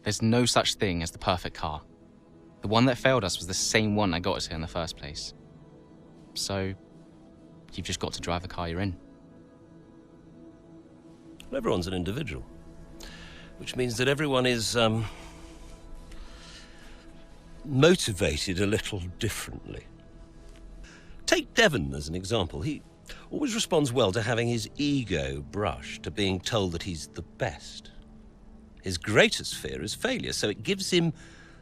There's no such thing as the perfect car. The one that failed us was the same one that got us here in the first place. So, you've just got to drive the car you're in. Well, everyone's an individual, which means that everyone is motivated a little differently. Take Devon as an example. He always responds well to having his ego brushed, to being told that he's the best. His greatest fear is failure, so it gives him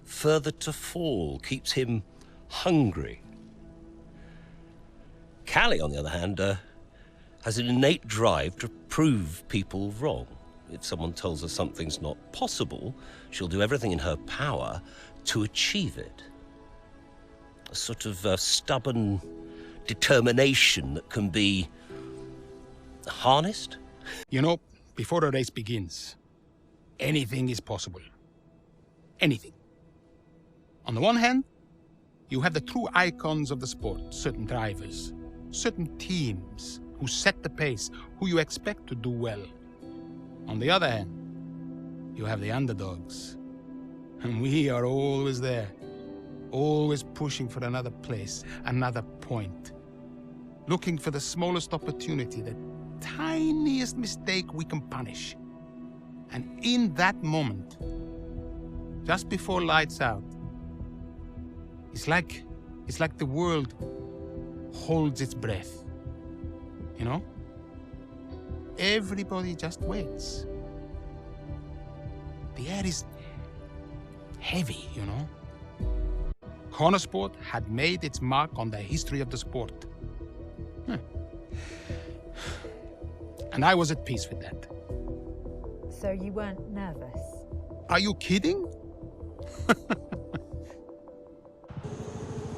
further to fall, keeps him hungry. Callie, on the other hand, has an innate drive to prove people wrong. If someone tells her something's not possible, she'll do everything in her power to achieve it. A sort of stubborn determination that can be harnessed. You know, before a race begins, anything is possible. Anything. On the one hand, you have the true icons of the sport, certain drivers, certain teams who set the pace, who you expect to do well. On the other hand, you have the underdogs. And we are always there, always pushing for another place, another point. Looking for the smallest opportunity, the tiniest mistake we can punish. And in that moment, just before lights out, it's like the world holds its breath. You know? Everybody just waits. The air is heavy, you know? Konnersport had made its mark on the history of the sport. And I was at peace with that. So you weren't nervous? Are you kidding?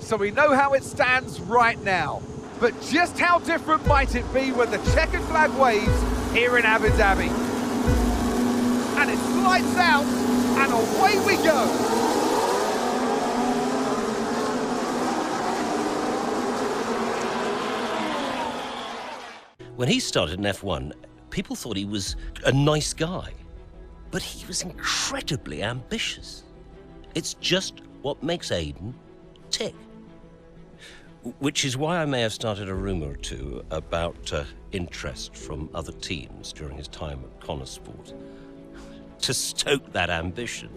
So we know how it stands right now. But just how different might it be when the checkered flag waves here in Abu Dhabi? And it's lights out, and away we go! When he started in F1, people thought he was a nice guy, but he was incredibly ambitious. It's just what makes Aiden tick. Which is why I may have started a rumour or two about interest from other teams during his time at Konnersport. To stoke that ambition.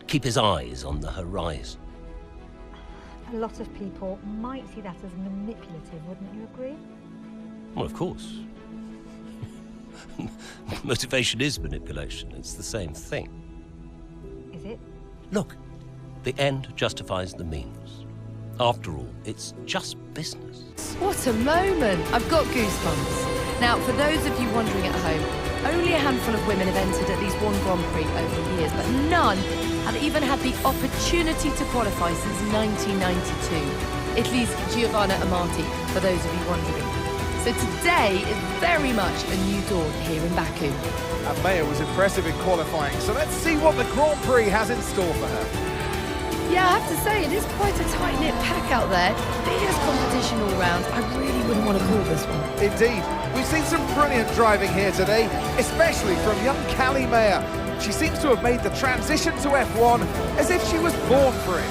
Keep his eyes on the horizon. A lot of people might see that as manipulative, wouldn't you agree? Well, of course. Motivation is manipulation. It's the same thing. Is it? Look, the end justifies the means. After all, it's just business. What a moment! I've got goosebumps. Now, for those of you wondering at home, only a handful of women have entered at least one Grand Prix over the years, but none have even had the opportunity to qualify since 1992. Italy's Giovanna Amati, for those of you wondering. So today is very much a new dawn here in Baku. And Maya was impressive in qualifying, so let's see what the Grand Prix has in store for her. Yeah, I have to say, it is quite a tight-knit pack out there. Fierce competition all round. I really wouldn't want to call this one. Indeed. We've seen some brilliant driving here today, especially from young Callie Mayer. She seems to have made the transition to F1 as if she was born for it.